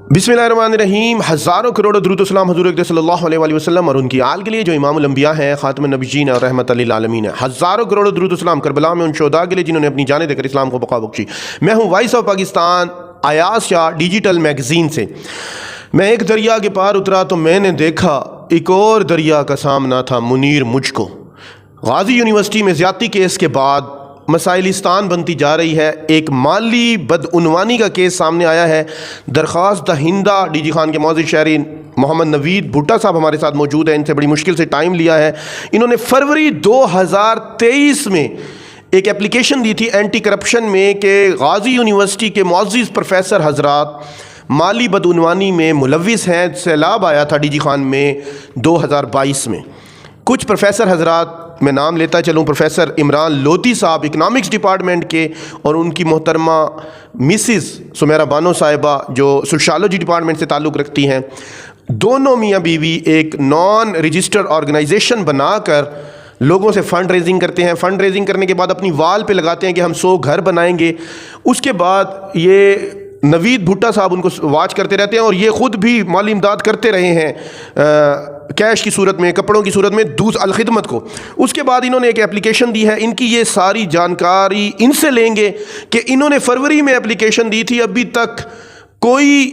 बिस्मिल्लाहिर्रहमानिर्रहीम। हज़ारों करोड़ों दुरूद व सलाम हुज़ूर अक़दस सल्लल्लाहु अलैहि वसल्लम और उनकी आल के लिए जो इमामुल अंबिया हैं, ख़ातमुन नबिय्यीन और रहमतल लिल आलमीन है। हज़ारों करोड़ों दुरूद व सलाम करबला में उन शोहदा के लिए जिन्होंने अपनी जानें देकर इस्लाम को बक़ा बख्शी। मैं हूँ voice of Pakistan Ayaz Shah digital magazine से। मैं एक दरिया के पार उतरा तो मैंने देखा एक और दरिया का सामना था मुनीर मुझको। गाज़ी यूनिवर्सिटी में ज़्यादती केस के बाद मसाइलिस्तान बनती जा रही है। एक माली बदउनवानी का केस सामने आया है। दरख्वास्त दहिंदा डीजी खान के मौजूद शहरी मोहम्मद नवीद भुट्टा साहब हमारे साथ मौजूद हैं। इनसे बड़ी मुश्किल से टाइम लिया है। इन्होंने फरवरी 2023 में एक एप्लीकेशन दी थी एंटी करप्शन में कि गाज़ी यूनिवर्सिटी के मौजूद प्रोफेसर हजरात माली बदउनवानी में मुलविस हैं। सैलाब आया था डीजी खान में 2022 में। कुछ प्रोफेसर हजरात मैं नाम लेता चलूँ, प्रोफेसर इमरान लोधी साहब इकनॉमिक्स डिपार्टमेंट के, और उनकी मोहतरमा मिसिस सुमेरा बानो साहिबा जो सोशियोलॉजी डिपार्टमेंट से ताल्लुक़ रखती हैं। दोनों मियाँ बीवी एक नॉन रजिस्टर्ड ऑर्गेनाइजेशन बनाकर लोगों से फ़ंड रेजिंग करते हैं। फ़ंड रेजिंग करने के बाद अपनी वाल पे लगाते हैं कि हम 100 घर बनाएंगे। उसके बाद ये नवीद भुट्टा साहब उनको वाच करते रहते हैं और ये ख़ुद भी माली इमदाद करते रहे हैं कैश की सूरत में, कपड़ों की सूरत में दूस अलखिदमत को। उसके बाद इन्होंने एक एप्लीकेशन दी है। इनकी ये सारी जानकारी इनसे लेंगे कि इन्होंने फरवरी में एप्लीकेशन दी थी, अभी तक कोई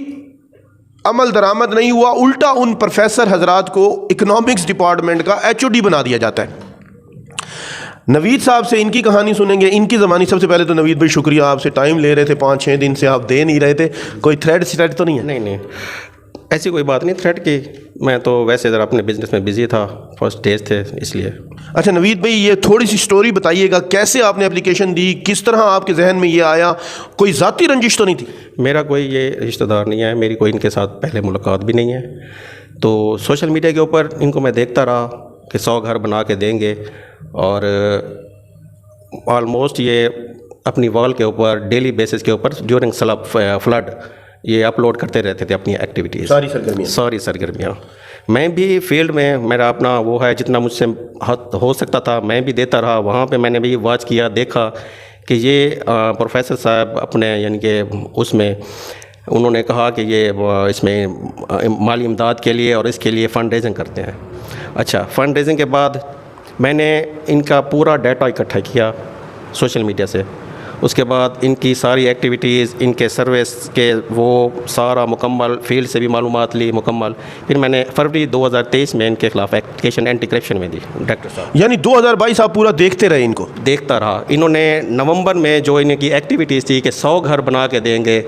अमल दरामद नहीं हुआ। उल्टा उन प्रोफेसर हजरात को इकनॉमिक्स डिपार्टमेंट का HOD बना दिया जाता है। नवीद साहब से इनकी कहानी सुनेंगे, इनकी ज़बानी। सबसे पहले तो नवीद भाई शुक्रिया, आपसे टाइम ले रहे थे, 5-6 दिन से आप दे नहीं रहे थे। कोई थ्रेड तो नहीं है? नहीं, ऐसी कोई बात नहीं थ्रेड की। मैं तो वैसे ज़रा अपने बिज़नेस में बिज़ी था, फर्स्ट डेज थे इसलिए। अच्छा नवीद भाई, ये थोड़ी सी स्टोरी बताइएगा, कैसे आपने एप्लीकेशन दी, किस तरह आपके जहन में ये आया? कोई ज़ाती रंजिश तो नहीं थी? मेरा कोई ये रिश्तेदार नहीं है, मेरी कोई इनके साथ पहले मुलाकात भी नहीं है। तो सोशल मीडिया के ऊपर इनको मैं देखता रहा कि 100 घर बना के देंगे, और ऑलमोस्ट ये अपनी वॉल के ऊपर डेली बेसिस के ऊपर ड्यूरिंग फ्लड ये अपलोड करते रहते थे अपनी एक्टिविटीज़, सारी सरगर्मियाँ। मैं भी फील्ड में मेरा अपना वो है, जितना मुझसे हो सकता था मैं भी देता रहा। वहाँ पे मैंने भी वॉच किया, देखा कि ये प्रोफेसर साहब अपने यानी कि उसमें उन्होंने कहा कि ये इसमें माली इमदाद के लिए और इसके लिए फ़ंड रेजिंग करते हैं। अच्छा, फ़ंड रेजिंग के बाद मैंने इनका पूरा डाटा इकट्ठा किया सोशल मीडिया से। उसके बाद इनकी सारी एक्टिविटीज़, इनके सर्विस के वो सारा मुकम्मल, फील्ड से भी मालूमात ली मुकम्मल। फिर मैंने फरवरी 2023 में इनके खिलाफ एप्लीकेशन एंटी करप्शन में दी डायरेक्टर साहब। यानी 2022 आप पूरा देखते रहे इनको? देखता रहा। इन्होंने नवंबर में जो इनकी एक्टिविटीज़ थी कि 100 घर बना के देंगे,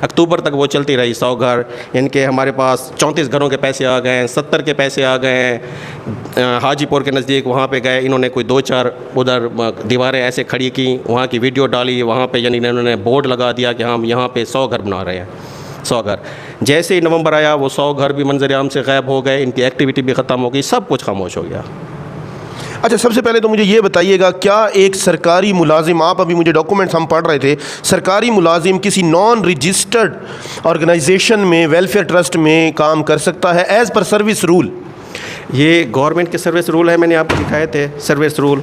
अक्टूबर तक वो चलती रही 100 घर। इनके हमारे पास 34 घरों के पैसे आ गए हैं, 70 के पैसे आ गए हैं। हाजीपुर के नज़दीक वहाँ पे गए, इन्होंने कोई 2-4 उधर दीवारें ऐसे खड़ी की, वहाँ की वीडियो डाली, वहाँ पे यानी इन्होंने बोर्ड लगा दिया कि हम यहाँ पे 100 घर बना रहे हैं, 100 घर। जैसे ही नवंबर आया वो 100 घर भी मंजर आम से गायब हो गए, इनकी एक्टिविटी भी ख़त्म हो गई, सब कुछ खामोश हो गया। अच्छा, सबसे पहले तो मुझे ये बताइएगा, क्या एक सरकारी मुलाजिम, आप अभी मुझे डॉक्यूमेंट्स हम पढ़ रहे थे, सरकारी मुलाजिम किसी नॉन रजिस्टर्ड ऑर्गेनाइजेशन में, वेलफेयर ट्रस्ट में काम कर सकता है एज़ पर सर्विस रूल? ये गवर्नमेंट के सर्विस रूल है, मैंने आपको दिखाए थे सर्विस रूल,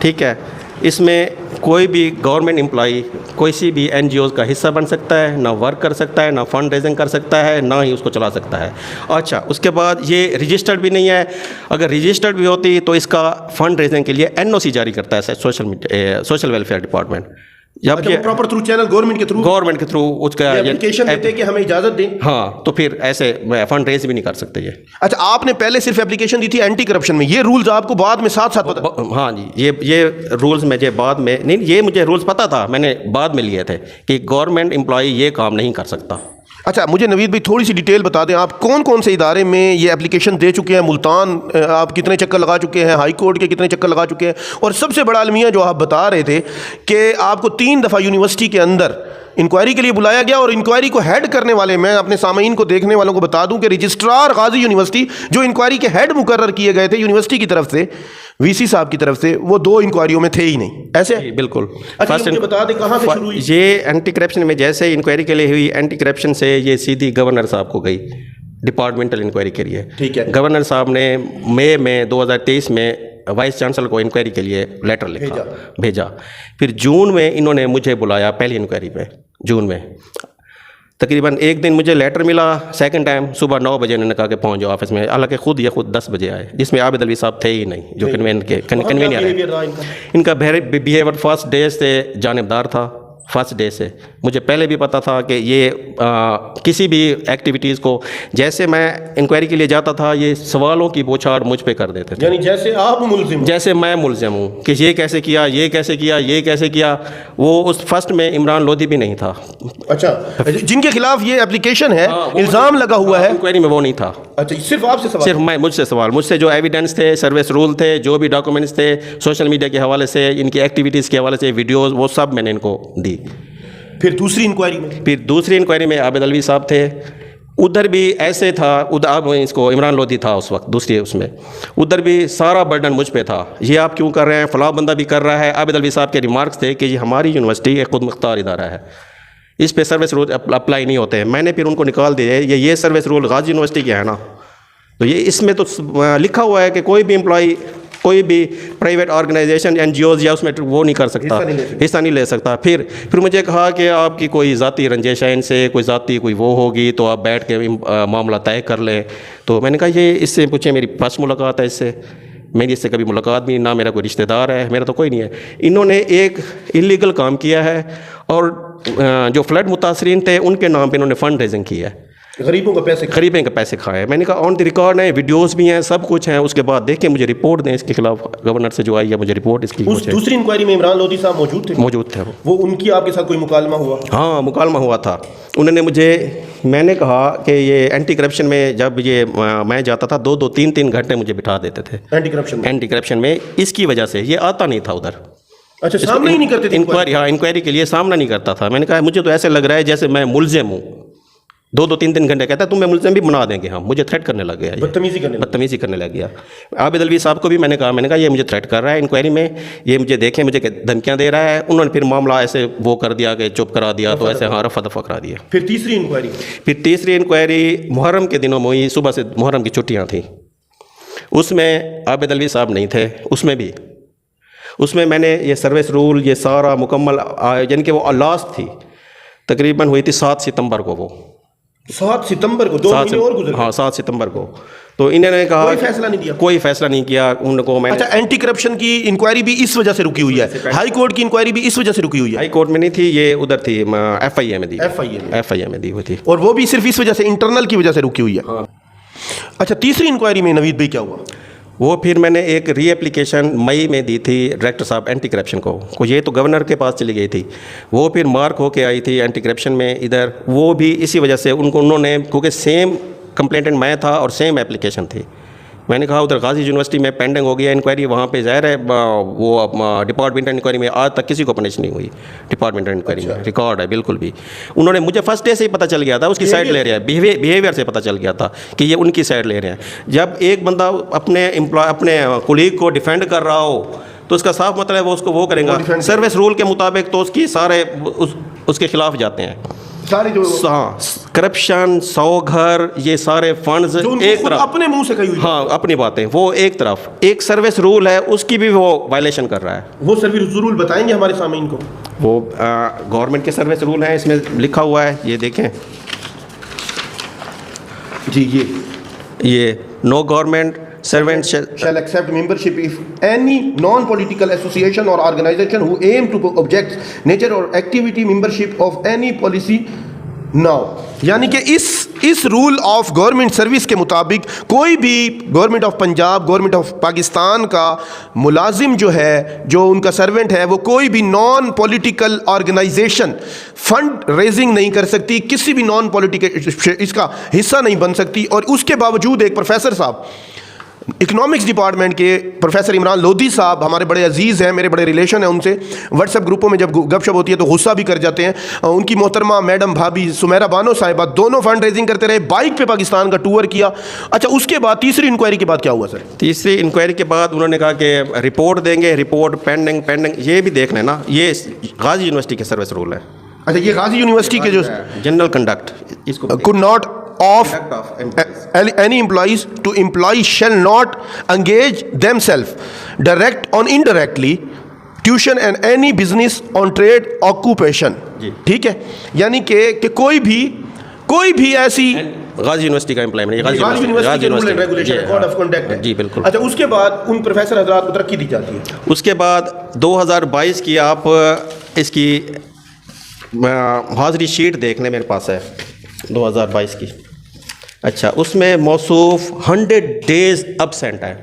ठीक है। इसमें कोई भी गवर्नमेंट एम्प्लॉई कोई भी NGOs का हिस्सा बन सकता है, ना वर्क कर सकता है, ना फंड रेजिंग कर सकता है, ना ही उसको चला सकता है। अच्छा, उसके बाद ये रजिस्टर्ड भी नहीं है। अगर रजिस्टर्ड भी होती तो इसका फंड रेजिंग के लिए NOC जारी करता है सोशल वेलफेयर डिपार्टमेंट। जब ये प्रॉपर थ्रू चैनल गवर्नमेंट के थ्रू उसका एप्लीकेशन देते हैं कि हमें इजाज़त दें। हाँ, तो फिर ऐसे फंड रेज भी नहीं कर सकते ये। अच्छा, आपने पहले सिर्फ एप्लीकेशन दी थी एंटी करप्शन में, ये रूल्स आपको बाद में साथ पता? हाँ जी, ये रूल्स मुझे बाद में नहीं, ये मुझे रूल्स पता था, मैंने बाद में लिए थे कि गवर्नमेंट एम्प्लॉई ये काम नहीं कर सकता। अच्छा, मुझे नवीद भाई थोड़ी सी डिटेल बता दें, आप कौन कौन से इदारे में ये एप्लीकेशन दे चुके हैं? मुल्तान आप कितने चक्कर लगा चुके हैं? हाई कोर्ट के कितने चक्कर लगा चुके हैं? और सबसे बड़ा अलमिया जो आप बता रहे थे कि आपको 3 दफ़ा यूनिवर्सिटी के अंदर इंक्वायरी के लिए बुलाया गया, और इंक्वायरी को हेड करने वाले, मैं अपने सामीन को, देखने वालों को बता दूं कि रजिस्ट्रार गाज़ी यूनिवर्सिटी जो इंक्वायरी के हेड मुकर्रर किए गए थे यूनिवर्सिटी की तरफ से, VC साहब की तरफ से, वो 2 इंक्वायरियों में थे ही नहीं। ऐसे? बिल्कुल। अच्छा, मुझे बता दें कहाँ से शुरू हुई ये एंटी करप्शन में? जैसे इंक्वायरी के लिए हुई एंटी करप्शन से, ये सीधी गवर्नर साहब को गई डिपार्टमेंटल इंक्वायरी के लिए। ठीक है। गवर्नर साहब ने मई में 2023 में वाइस चांसलर को इंक्वायरी के लिए लेटर लिखा, भेजा। फिर जून में इन्होंने मुझे बुलाया पहली इंक्वायरी पे, जून में। तकरीबन एक दिन मुझे लेटर मिला, सेकंड टाइम सुबह 9 बजे उन्होंने कहा कि पहुंच जाओ ऑफिस में, हालांकि खुद 10 बजे आए, जिसमें आबिद अलवी साहब थे ही नहीं, जो कन्वीनियर है। इनका बिहेवियर फर्स्ट डे से जानिबदार था, फर्स्ट डे से। मुझे पहले भी पता था कि ये किसी भी एक्टिविटीज़ को, जैसे मैं इंक्वायरी के लिए जाता था, ये सवालों की बौछार मुझ पे कर देते थे, यानी जैसे आप मुलजिम, जैसे मैं मुलजिम हूँ कि ये कैसे किया, ये कैसे किया, ये कैसे किया। वो उस फर्स्ट में इमरान लोधी भी नहीं था। अच्छा, जिनके खिलाफ ये एप्लीकेशन है, इल्ज़ाम लगा हुआ है, इंक्वायरी में वो नहीं था। अच्छा, सिर्फ आपसे सवाल? सिर्फ मुझसे सवाल, मुझसे जो एविडेंस थे, सर्विस रूल थे, जो भी डॉक्यूमेंट्स थे, सोशल मीडिया के हवाले से, इनकी एक्टिविटीज़ के हवाले से वीडियोस, वो सब मैंने इनको दी। फिर दूसरी इंक्वायरी में आबिद अलवी साहब थे, उधर भी ऐसे था, उधर इसको इमरान लोधी था उस वक्त दूसरी उसमें, उधर भी सारा बर्डन मुझ पे था, ये आप क्यों कर रहे हैं, फलां बंदा भी कर रहा है। आबिद अलवी साहब के रिमार्क्स थे कि ये हमारी यूनिवर्सिटी एक खुद मुख्तार इदारा है, इस पे सर्विस रूल अप्लाई नहीं होते हैं। मैंने फिर उनको निकाल दिए, ये सर्विस रूल गाजी यूनिवर्सिटी के है ना, तो ये इसमें तो लिखा हुआ है कि कोई भी एम्प्लॉई, कोई भी प्राइवेट ऑर्गेनाइजेशन, एनजीओज या उसमें वो नहीं कर सकता, हिस्सा नहीं ले सकता। फिर मुझे कहा कि आपकी कोई ज़ाती रंजिश है इनसे, कोई ज़ाती कोई वो होगी तो आप बैठ के मामला तय कर लें। तो मैंने कहा ये इससे पूछे, मेरी फर्स्ट मुलाकात है इससे, मेरी इससे कभी मुलाकात भी ना, मेरा कोई रिश्तेदार है, मेरा तो कोई नहीं है। इन्होंने एक इलीगल काम किया है और जो फ्लड मुतासरीन थे उनके नाम पे इन्होंने फंड रेजिंग की है, गरीबों का पैसे खाए। मैंने कहा ऑन द रिकॉर्ड है, वीडियोस भी हैं, सब कुछ है। उसके बाद देखें, मुझे रिपोर्ट दें इसके खिलाफ, गवर्नर से जो आई है मुझे रिपोर्ट इसकी। उस दूसरी इंक्वायरी में इमरान लोधी साहब मौजूद थे वो उनकी आपके साथ कोई मुकालमा हुआ? हाँ, मुकालमा हुआ था। उन्होंने मैंने कहा कि ये एंटी करप्शन में जब ये मैं जाता था 2-2, 3-3 घंटे मुझे बिठा देते थे एंटी करप्शन में। इसकी वजह से ये आता नहीं था उधर। अच्छा, सामने ही नहीं करते थे इंक्वायरी? हाँ, इंक्वायरी के लिए सामना नहीं करता था। मैंने कहा मुझे तो ऐसे लग रहा है जैसे मैं मुलजिम हूँ। 2-2, 3-3 घंटे कहता है तुम्हें मुलजिम भी बना देंगे हम। मुझे थ्रेट करने लग गया, बदतमीज़ी करने लग गया। आबिद अलवी साहब को भी मैंने कहा ये मुझे थ्रेट कर रहा है इंक्वायरी में, ये मुझे देखें, मुझे धमकियाँ दे रहा है। उन्होंने फिर मामला ऐसे वो कर दिया कि चुप करा दिया, तो ऐसे हाँ रफा दफा करा दिया। फिर तीसरी इंक्वायरी मुहर्रम के दिनों में हुई, सुबह से मुहर्रम की छुट्टियाँ थी, उसमें आबिद अलवी साहब नहीं थे। उसमें मैंने ये सर्विस रूल ये सारा मुकम्मल, यानी कि वो लास्ट थी, तकरीबन हुई थी 7 सितंबर को। वो 7 सितंबर को 2 महीने और गुजर गए। हाँ, 7 सितंबर को। तो इन्होंने कहा कोई फैसला नहीं दिया उनको। मैंने अच्छा, एंटी करप्शन की इंक्वायरी भी इस वजह से रुकी हुई है, हाई कोर्ट की इंक्वायरी भी इस वजह से रुकी हुई है। हाई कोर्ट में नहीं थी, ये उधर थी, FIA में दी हुई थी, और वो भी सिर्फ इस वजह से, इंटरनल की वजह से रुकी हुई है। हाँ। अच्छा, तीसरी इंक्वायरी में नवीद भाई क्या हुआ? वो फिर मैंने एक री एप्लीकेशन मई में दी थी डायरेक्टर साहब एंटी करप्शन को। ये तो गवर्नर के पास चली गई थी, वो फिर मार्क होके आई थी एंटी करप्शन में इधर। वो भी इसी वजह से उन्होंने, क्योंकि सेम कंप्लेंटेंट मैं था और सेम एप्लीकेशन थी। मैंने कहा उधर गाजी यूनिवर्सिटी में पेंडिंग हो गया इंक्वायरी, वहाँ पे ज़ाहिर है वो डिपार्टमेंटल इंक्वायरी में आज तक किसी को पनिश नहीं हुई। डिपार्टमेंटल इंक्वायरी में रिकॉर्ड है बिल्कुल भी। उन्होंने मुझे फर्स्ट डे से ही पता चल गया था, उसकी साइड ले रहे हैं, बिहेवियर से पता चल गया था कि ये उनकी साइड ले रहे हैं। जब एक बंदा अपने कोलीग को डिफेंड कर रहा हो तो उसका साफ मतलब है वो उसको वो करेगा सर्विस रूल के मुताबिक, तो उसकी सारे उसके खिलाफ जाते हैं सारे जो करप्शन, 100 घर, ये सारे फंड्स एक तरफ अपने मुंह से कही हुई। हाँ, अपनी बातें वो एक तरफ, एक सर्विस रूल है उसकी भी वो वायलेशन कर रहा है। वो सर्विस रूल बताएंगे हमारे सामने इनको? वो गवर्नमेंट के सर्विस रूल हैं, इसमें लिखा हुआ है, ये देखें जी। ये no government servant shall accept membership if any non-political association or organization who aim to object nature or activity membership of any policy now। यानी कि इस रूल ऑफ गवर्नमेंट सर्विस के मुताबिक कोई भी government of Punjab, government of Pakistan का मुलाजिम जो है, जो उनका सर्वेंट है, वो कोई भी non political organisation fund raising नहीं कर सकती, किसी भी नॉन पॉलिटिकल इसका हिस्सा नहीं बन सकती। और उसके बावजूद एक प्रोफेसर साहब, इकोनॉमिक्स डिपार्टमेंट के प्रोफेसर इमरान लोधी साहब, हमारे बड़े अजीज़ हैं, मेरे बड़े रिलेशन हैं उनसे, व्हाट्सएप ग्रुपों में जब गपशप होती है तो गुस्सा भी कर जाते हैं। उनकी मोहतरमा मैडम भाभी सुमेरा बानो साहिबा दोनों फंड रेजिंग करते रहे, बाइक पे पाकिस्तान का टूर किया। अच्छा, उसके बाद तीसरी इंक्वायरी के बाद क्या हुआ सर? तीसरी इंक्वायरी के बाद उन्होंने कहा कि रिपोर्ट देंगे, रिपोर्ट पेंडिंग। ये भी देख लेना, ये गाजी यूनिवर्सिटी के सर्विस रूल है। अच्छा, ये गाजी यूनिवर्सिटी के जो जनरल कंडक्ट, इसको could not of any employees to employees shall not engage themselves direct or indirectly tuition and any business on trade occupation। ठीक है, यानी कि कोई भी کوئی بھی ایسی غازی یونیورسٹی کا امپلائمنٹ، غازی یونیورسٹی کے rule and regulation code of conduct ہے. جی بالکل. اچھا اس کے بعد ان پروفیسر حضرات کو ترقی دی جاتی ہے. اس کے بعد 2022 کی آپ اس کی حاضری شیٹ دیکھ لیں، میرے پاس ہے 2022 کی. اچھا اس میں موصوف 100 days ابسینٹ ہے.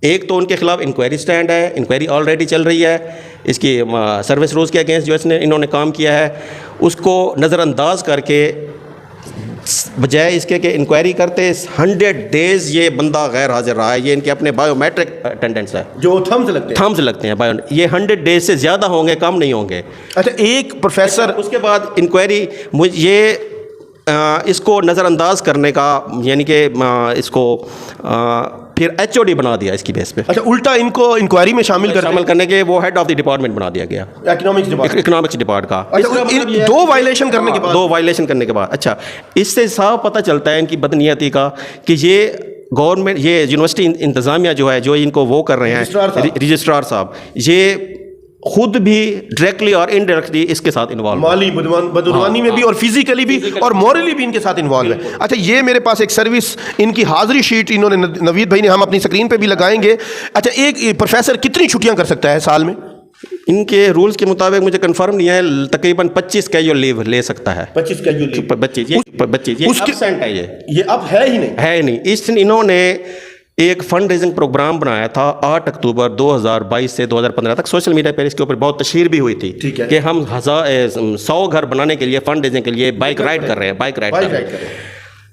ایک تو ان کے خلاف انکوائری سٹینڈ ہے، انکوائری آلریڈی چل رہی ہے اس کی سروس رولز کے اگینسٹ جو انہوں نے کام کیا ہے، اس کو نظر انداز کر کے بجائے اس کے کہ انکوائری کرتے 100 days یہ بندہ غیر حاضر رہا ہے. یہ ان کے اپنے بایو میٹرک اٹینڈنس ہے جو تھمز لگتے ہیں یہ 100 days سے زیادہ ہوں گے، کم نہیں ہوں گے. اچھا ایک پروفیسر اس کے بعد انکوائری یہ اس کو نظر انداز کرنے کا، یعنی کہ اس کو پھر HOD بنا دیا اس کی بیس پہ. اچھا الٹا ان کو انکوائری میں شامل کرنے کے وہ ہیڈ آف دی ڈپارٹمنٹ بنا دیا گیا، اکنامکس ڈپارٹ کا. دو وائلیشن کرنے کے بعد اچھا اس سے صاف پتہ چلتا ہے ان کی بدنیتی کا کہ یہ گورنمنٹ، یہ یونیورسٹی انتظامیہ جو ہے، جو ان کو وہ کر رہے ہیں رجسٹرار صاحب، یہ خود بھی ڈائریکٹلی اور انڈائریکٹلی اس کے ساتھ انوالو، مالی بدعنوانی میں بھی اور فزیکلی بھی اور مورلی بھی ان کے ساتھ انوالو ہے. اچھا یہ میرے پاس ایک سروس ان کی حاضری شیٹ انہوں نے نوید بھائی نے، ہم اپنی اسکرین پہ بھی لگائیں گے. اچھا ایک پروفیسر کتنی چھٹیاں کر سکتا ہے سال میں؟ ان کے رولز کے مطابق مجھے کنفرم نہیں ہے، تقریباً 25 کیجول لیو لے سکتا ہے. 25 کیجول لیو، 25 یہ ابسینٹ ہے، یہ اب ہے ہی نہیں. اس دن انہوں نے ایک فنڈ ریزنگ پروگرام بنایا تھا 8 اکتوبر 2022 سے 2015 تک. سوشل میڈیا پر اس کے اوپر بہت تشہیر بھی ہوئی تھی کہ ہم 100 گھر بنانے کے لیے فنڈ ریزنگ کے لیے بائک رائڈ کر رہے ہیں، بائک رائڈ کر رہے ہیں.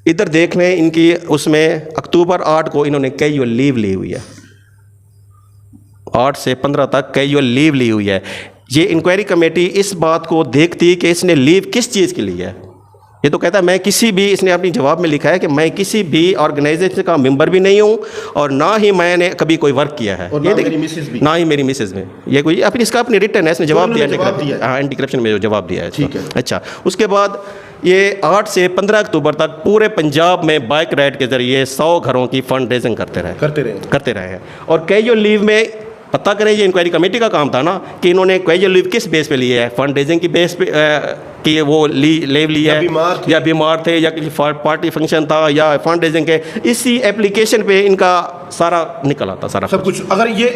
ادھر دیکھ لیں ان کی، اس میں اکتوبر 8 کو انہوں نے کیجول لیو لی ہوئی ہے، 8 سے 15 تک کیجول لیو لی ہوئی ہے. یہ انکوائری کمیٹی اس بات کو دیکھتی کہ اس نے لیو کس چیز کے لیے ہے. یہ تو کہتا ہے میں کسی بھی، اس نے اپنی جواب میں لکھا ہے کہ میں کسی بھی آرگنائزیشن کا ممبر بھی نہیں ہوں اور نہ ہی میں نے کبھی کوئی ورک کیا ہے، نہ ہی میری مسز میں. یہ کوئی اپنی اس کا اپنی ریٹن ہے، اس نے جواب دیا اینٹی کرپشن میں جو جواب دیا ہے. اچھا اس کے بعد یہ 8 سے 15 اکتوبر تک پورے پنجاب میں بائک رائڈ کے ذریعے 100 گھروں کی فنڈ ریزنگ کرتے رہے ہیں. اور کیجول لیو میں پتہ کریں، یہ انکوائری کمیٹی کا کام تھا نا کہ انہوں نے کیجول لیو کس بیس پہ لی ہے، فنڈ ریزنگ کی بیس پہ کہ وہ لیو لی ہے، یا بیمار تھے، یا کسی پارٹی فنکشن تھا، یا فنڈ ریزنگ کے اسی اپلیکیشن پہ ان کا سارا نکل آتا سارا سب کچھ. اگر یہ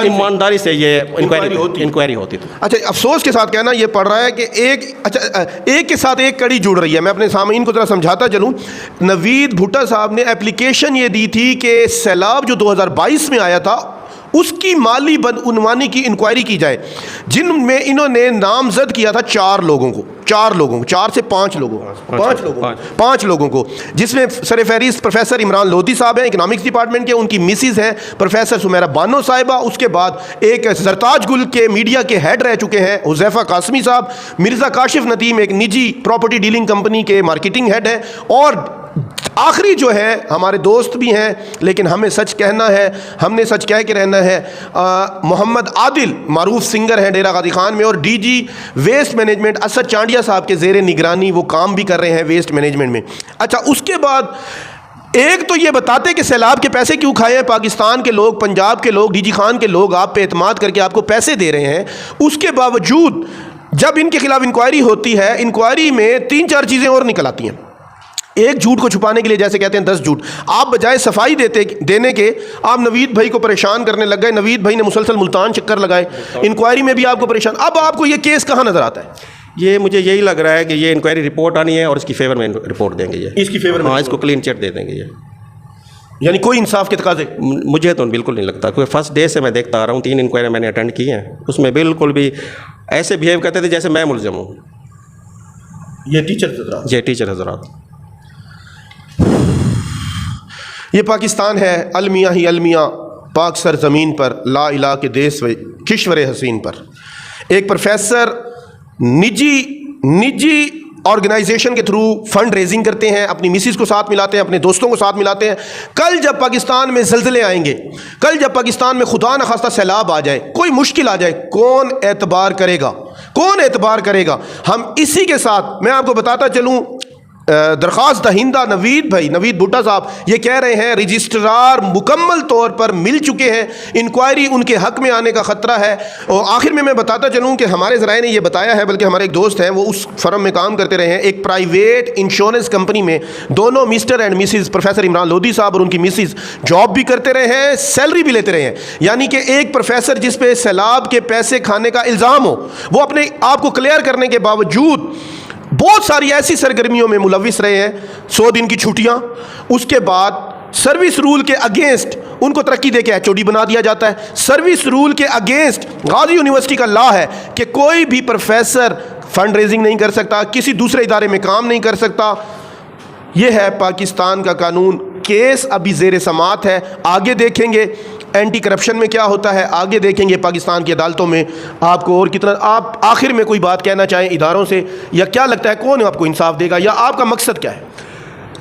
ایمانداری سے یہ انکوائری ہوتی تھی. اچھا افسوس کے ساتھ کہنا یہ پڑ رہا ہے کہ ایک کے ساتھ ایک کڑی جڑ رہی ہے. میں اپنے سامعین کو ذرا سمجھاتا چلوں. نوید بھٹا صاحب نے اپلیکیشن یہ دی تھی کہ سیلاب جو 2022 میں آیا تھا اس کی مالی بدعنوانی کی انکوائری کی جائے، جن میں انہوں نے نامزد کیا تھا 4 لوگوں کو، 4 سے 5 لوگوں کو، جس میں سر فہرست پروفیسر عمران لودھی صاحب ہیں اکنامکس ڈپارٹمنٹ کے، ان کی مسز ہیں پروفیسر سمیرہ بانو صاحبہ. اس کے بعد ایک زرتاج گل کے میڈیا کے ہیڈ رہ چکے ہیں حذیفہ قاسمی صاحب. مرزا کاشف ندیم ایک نجی پراپرٹی ڈیلنگ کمپنی کے مارکیٹنگ ہیڈ ہیں. اور آخری جو ہے ہمارے دوست بھی ہیں لیکن ہمیں سچ کہنا ہے، ہم نے سچ کہہ کے رہنا ہے، محمد عادل معروف سنگر ہیں ڈیرہ غازی خان میں، اور DG waste management Asad Chandia صاحب کے زیر نگرانی وہ کام بھی کر رہے ہیں ویسٹ مینجمنٹ میں. اچھا اس کے بعد ایک تو یہ بتاتے کہ سیلاب کے پیسے کیوں کھائے ہیں پاکستان کے لوگ، پنجاب کے لوگ، DG خان کے لوگ آپ پہ اعتماد کر کے آپ کو پیسے دے رہے ہیں. اس کے باوجود جب ان کے خلاف انکوائری ہوتی ہے، انکوائری میں 3-4 چیزیں اور نکل آتی ہیں. ایک جھوٹ کو چھپانے کے لیے جیسے کہتے ہیں 10 جھوٹ. آپ بجائے صفائی دینے کے آپ نوید بھائی کو پریشان کرنے لگ گئے. نوید بھائی نے مسلسل ملتان چکر لگائے، انکوائری میں بھی آپ کو پریشان. اب آپ کو یہ کیس کہاں نظر آتا ہے؟ یہ مجھے یہی لگ رہا ہے کہ یہ انکوائری رپورٹ آنی ہے اور اس کی فیور میں رپورٹ دیں گے، یہ اس کی فیور میں، ہاں اس کو کلین چٹ دے دیں گے. یہ یعنی کوئی انصاف کے تقاضے مجھے تو بالکل نہیں لگتا. کوئی فرسٹ ڈے سے میں دیکھتا آ رہا ہوں 3 انکوائری میں نے اٹینڈ کی ہیں، اس میں بالکل بھی ایسے بہیو کرتے تھے جیسے میں ملزم ہوں. یہ ٹیچر حضرات یہ پاکستان ہے، المیاں ہی المیاں پاک سر زمین پر، لا الہ کے دیس و کشور حسین پر. ایک پروفیسر نجی آرگنائزیشن کے تھرو فنڈ ریزنگ کرتے ہیں، اپنی مسز کو ساتھ ملاتے ہیں، اپنے دوستوں کو ساتھ ملاتے ہیں. کل جب پاکستان میں زلزلے آئیں گے، کل جب پاکستان میں خدا نخواستہ سیلاب آ جائے، کوئی مشکل آ جائے، کون اعتبار کرے گا؟ ہم اسی کے ساتھ میں آپ کو بتاتا چلوں درخواست دہندہ نوید بھائی، نوید بھٹا صاحب، یہ کہہ رہے ہیں رجسٹرار مکمل طور پر مل چکے ہیں، انکوائری ان کے حق میں آنے کا خطرہ ہے۔ اور آخر میں بتاتا چلوں کہ ہمارے ذرائع نے یہ بتایا ہے، بلکہ ہمارے ایک دوست ہیں وہ اس فرم میں کام کرتے رہے ہیں، ایک پرائیویٹ انشورنس کمپنی میں دونوں mister and Mrs professor Imran Lodhi صاحب اور ان کی مسز جاب بھی کرتے رہے ہیں، سیلری بھی لیتے رہے ہیں۔ یعنی کہ ایک پروفیسر جس پہ سیلاب کے پیسے کھانے کا الزام ہو، وہ اپنے آپ کو کلیئر کرنے کے باوجود بہت ساری ایسی سرگرمیوں میں ملوث رہے ہیں، 100 دن کی چھٹیاں، اس کے بعد سروس رول کے اگینسٹ ان کو ترقی دے کے HOD بنا دیا جاتا ہے۔ سروس رول کے اگینسٹ غازی یونیورسٹی کا لا ہے کہ کوئی بھی پروفیسر فنڈ ریزنگ نہیں کر سکتا، کسی دوسرے ادارے میں کام نہیں کر سکتا۔ یہ ہے پاکستان کا قانون۔ کیس ابھی زیر سماعت ہے، آگے دیکھیں گے اینٹی کرپشن میں کیا ہوتا ہے، آگے دیکھیں گے پاکستان کی عدالتوں میں آپ کو اور کتنا۔ آپ آخر میں کوئی بات کہنا چاہیں اداروں سے، یا کیا لگتا ہے کون آپ کو انصاف دے گا، یا آپ کا مقصد کیا ہے؟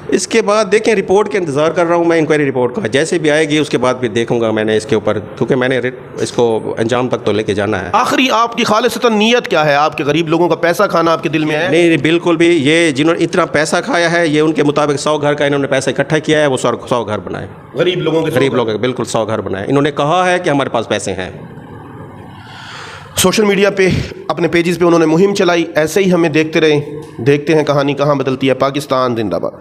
اس کے بعد دیکھیں، رپورٹ کا انتظار کر رہا ہوں میں، انکوائری رپورٹ کا جیسے بھی آئے گی اس کے بعد بھی دیکھوں گا میں نے اس کے اوپر، کیونکہ میں نے اس کو انجام تک تو لے کے جانا ہے۔ آخری آپ کی خالصتاً نیت کیا ہے؟ آپ کے غریب لوگوں کا پیسہ کھانا آپ کے دل میں ہے؟ نہیں بالکل بھی، یہ جنہوں نے اتنا پیسہ کھایا ہے، یہ ان کے مطابق 100 گھر کا انہوں نے پیسہ اکٹھا کیا ہے، وہ 100 گھر بنائے، غریب لوگوں کے، غریب لوگ بالکل 100 گھر بنائے۔ انہوں نے کہا ہے کہ ہمارے پاس پیسے ہیں۔ سوشل میڈیا پہ اپنے پیجز پہ انہوں نے مہم چلائی، ایسے ہی ہمیں دیکھتے رہیں، دیکھتے ہیں کہانی کہاں بدلتی ہے۔ پاکستان زندہ باد۔